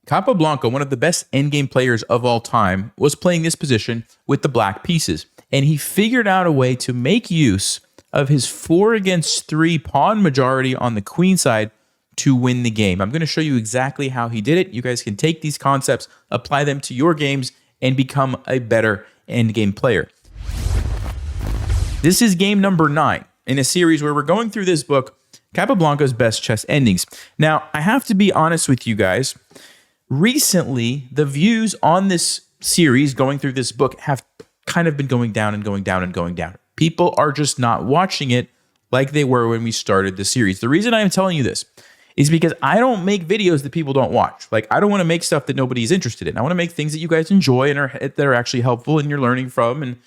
Capablanca, one of the best endgame players of all time, was playing this position with the black pieces, and he figured out a way to make use of his 4-against-3 pawn majority on the queen side to win the game. I'm going to show you exactly how he did it. You guys can take these concepts, apply them to your games, and become a better endgame player. This is game number 9 in a series where we're going through this book, Capablanca's Best Chess Endings. Now, I have to be honest with you guys. Recently, the views on this series going through this book have kind of been going down and going down and going down. People are just not watching it like they were when we started the series. The reason I'm telling you this is because I don't make videos that people don't watch. Like, I don't want to make stuff that nobody's interested in. I want to make things that you guys enjoy and that are actually helpful and you're learning from. And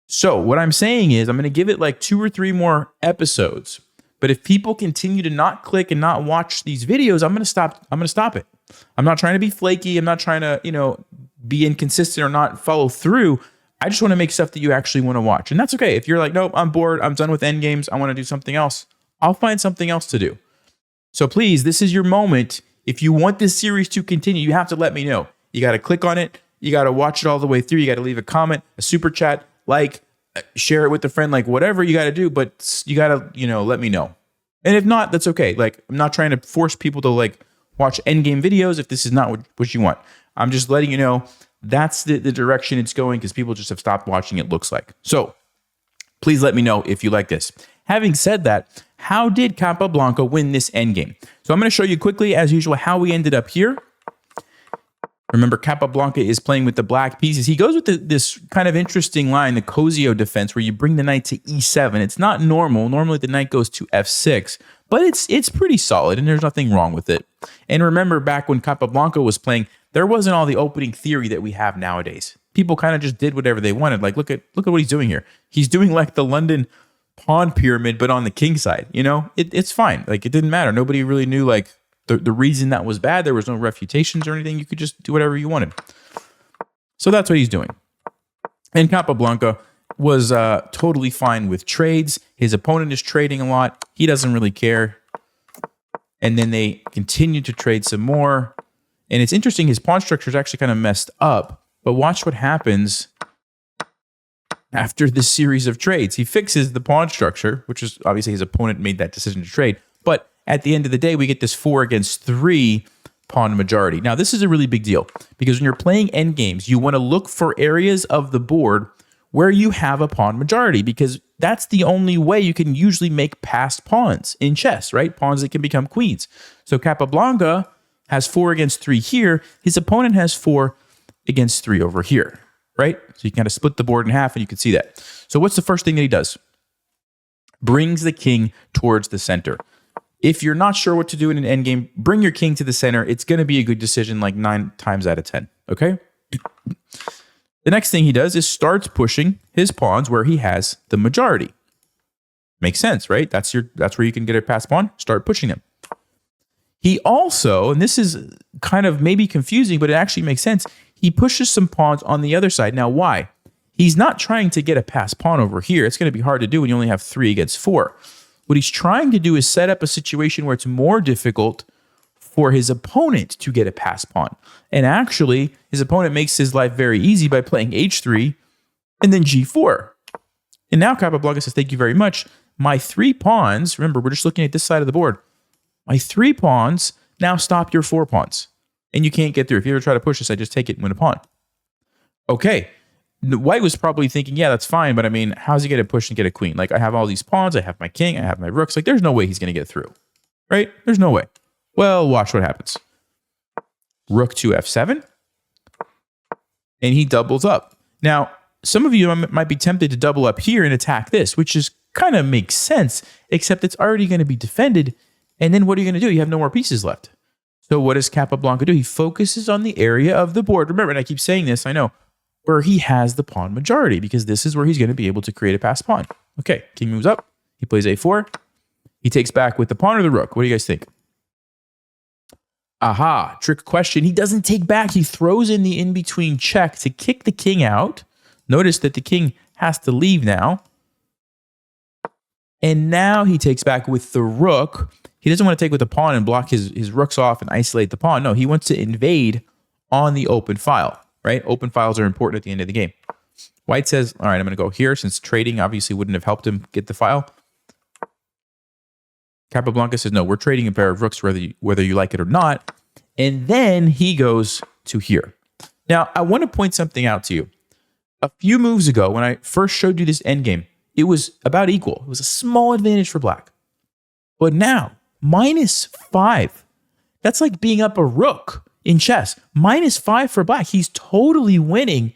so what I'm saying is I'm going to give it like 2 or 3 more episodes. But if people continue to not click and not watch these videos, I'm going to stop. I'm going to stop it. I'm not trying to be flaky. I'm not trying to, be inconsistent or not follow through. I just want to make stuff that you actually want to watch. And that's okay. If you're like, nope, I'm bored. I'm done with Endgames. I want to do something else. I'll find something else to do. So please, this is your moment. If you want this series to continue, you have to let me know. You got to click on it. You got to watch it all the way through. You got to leave a comment, a super chat, like, share it with a friend, like whatever you got to do. But you got to, let me know. And if not, that's okay. Like, I'm not trying to force people to watch endgame videos if this is not what you want. I'm just letting you know that's the direction it's going because people just have stopped watching, it looks like. So please let me know if you like this. Having said that, how did Capablanca win this endgame? So I'm going to show you quickly, as usual, how we ended up here. Remember, Capablanca is playing with the black pieces. He goes with this kind of interesting line, the Cosio defense, where you bring the knight to e7. It's not normal. Normally, the knight goes to f6, but it's pretty solid, and there's nothing wrong with it. And remember, back when Capablanca was playing, there wasn't all the opening theory that we have nowadays. People kind of just did whatever they wanted. Like, look at what he's doing here. He's doing like the London pawn pyramid, but on the king side. It's fine. Like, it didn't matter. Nobody really knew the reason that was bad. There was no refutations or anything. You could just do whatever you wanted. So that's what he's doing. And Capablanca was totally fine with trades. His opponent is trading a lot. He doesn't really care. And then they continue to trade some more. And it's interesting, his pawn structure is actually kind of messed up. But watch what happens after this series of trades. He fixes the pawn structure, which is obviously his opponent made that decision to trade. But at the end of the day, we get this 4-against-3 pawn majority. Now, this is a really big deal because when you're playing endgames, you want to look for areas of the board where you have a pawn majority because that's the only way you can usually make passed pawns in chess, right? Pawns that can become queens. So Capablanca has 4-against-3 here. His opponent has 4-against-3 over here, right? So you can kind of split the board in half and you can see that. So what's the first thing that he does? Brings the king towards the center. If you're not sure what to do in an endgame, bring your king to the center. It's going to be a good decision like 9 times out of 10, okay? The next thing he does is starts pushing his pawns where he has the majority. Makes sense, right? That's where you can get a passed pawn. Start pushing them. He also, and this is kind of maybe confusing, but it actually makes sense, he pushes some pawns on the other side. Now, why? He's not trying to get a passed pawn over here. It's going to be hard to do when you only have 3-against-4. What he's trying to do is set up a situation where it's more difficult for his opponent to get a passed pawn. And actually, his opponent makes his life very easy by playing h3 and then g4. And now Capablanca says, thank you very much. My 3 pawns, remember, we're just looking at this side of the board. My 3 pawns now stop your 4 pawns. And you can't get through. If you ever try to push this, I just take it and win a pawn. Okay. White was probably thinking, yeah, that's fine, but I mean, how's he going to push and get a queen? Like, I have all these pawns, I have my king, I have my rooks. Like, there's no way he's going to get through, right? There's no way. Well, watch what happens. Rook to f7, and he doubles up. Now, some of you might be tempted to double up here and attack this, which is kind of makes sense, except it's already going to be defended, and then what are you going to do? You have no more pieces left. So what does Capablanca do? He focuses on the area of the board. Remember, and I keep saying this, I know, where he has the pawn majority, because this is where he's going to be able to create a passed pawn. Okay, king moves up. He plays a4. He takes back with the pawn or the rook. What do you guys think? Aha, trick question. He doesn't take back. He throws in the in-between check to kick the king out. Notice that the king has to leave now. And now he takes back with the rook. He doesn't want to take with the pawn and block his rooks off and isolate the pawn. No, he wants to invade on the open file, right? Open files are important at the end of the game. White says, all right, I'm going to go here since trading obviously wouldn't have helped him get the file. Capablanca says, no, we're trading a pair of rooks whether you like it or not. And then he goes to here. Now, I want to point something out to you. A few moves ago, when I first showed you this endgame, it was about equal. It was a small advantage for black. But now, -5. That's like being up a rook in chess. -5 for black. He's totally winning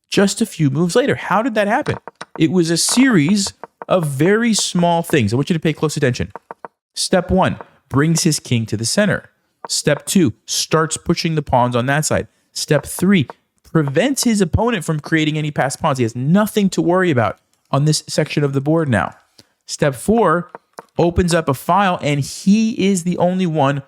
just a few moves later. How did that happen? It was a series of very small things. I want you to pay close attention. Step 1, brings his king to the center. Step 2, starts pushing the pawns on that side. Step 3, prevents his opponent from creating any passed pawns. He has nothing to worry about on this section of the board now. Step 4, opens up a file, and he is the only one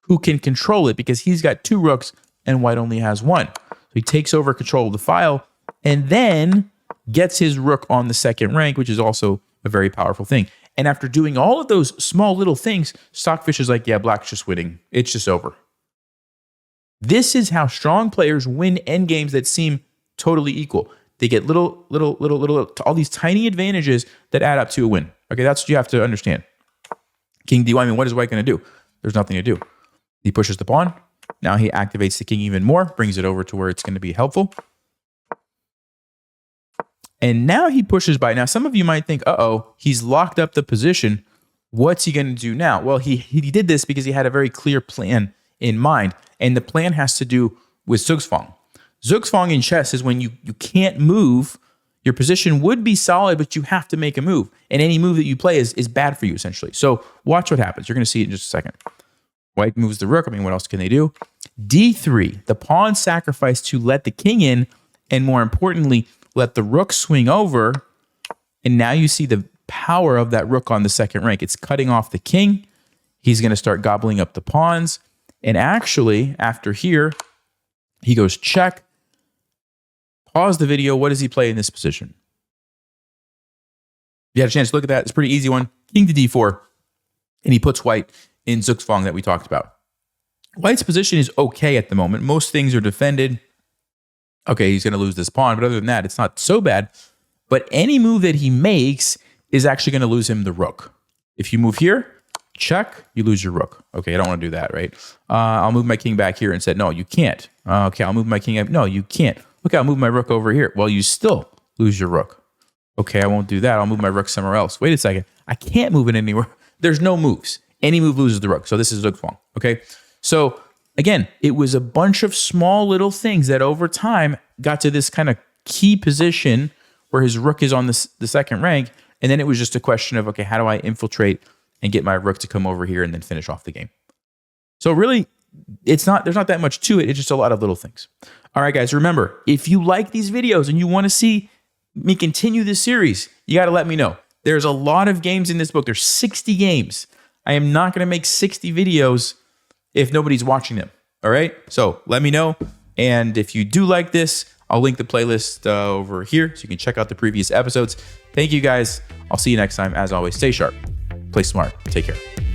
who can control it because he's got 2 rooks and white only has 1. So he takes over control of the file and then gets his rook on the second rank, which is also a very powerful thing. And after doing all of those small little things, Stockfish is like, yeah, black's just winning. It's just over. This is how strong players win endgames that seem totally equal. They get little, all these tiny advantages that add up to a win. Okay, that's what you have to understand. King D1, I mean, what is white going to do? There's nothing to do. He pushes the pawn. Now he activates the king even more, brings it over to where it's going to be helpful. And now he pushes by. Now, some of you might think, uh-oh, he's locked up the position. What's he going to do now? Well, he did this because he had a very clear plan in mind. And the plan has to do with Zugzwang. Zugzwang in chess is when you can't move. Your position would be solid, but you have to make a move. And any move that you play is bad for you, essentially. So watch what happens. You're going to see it in just a second. White moves the rook. I mean, what else can they do? D3, the pawn sacrifice to let the king in, and more importantly, let the rook swing over. And now you see the power of that rook on the second rank. It's cutting off the king. He's going to start gobbling up the pawns. And actually, after here, he goes check. Pause the video. What does he play in this position? If you had a chance to look at that, it's a pretty easy one. King to d4. And he puts white in Zugzwang that we talked about. White's position is okay at the moment. Most things are defended. Okay, he's going to lose this pawn, but other than that, it's not so bad. But any move that he makes is actually going to lose him the rook. If you move here, check, you lose your rook. Okay, I don't want to do that, right? I'll move my king back here and said, no, you can't. Okay, I'll move my king up. No, you can't. Okay, I'll move my rook over here. Well, you still lose your rook. Okay, I won't do that. I'll move my rook somewhere else. Wait a second. I can't move it anywhere. There's no moves. Any move loses the rook. So this is Zugzwang, okay? So again, it was a bunch of small little things that over time got to this kind of key position where his rook is on the second rank. And then it was just a question of, okay, how do I infiltrate and get my rook to come over here and then finish off the game? So really, there's not that much to it. It's just a lot of little things. All right, guys, remember, if you like these videos and you want to see me continue this series, you got to let me know. There's a lot of games in this book. There's 60 games. I am not going to make 60 videos if nobody's watching them. All right? So let me know. And if you do like this, I'll link the playlist over here so you can check out the previous episodes. Thank you, guys. I'll see you next time. As always, stay sharp, play smart, take care.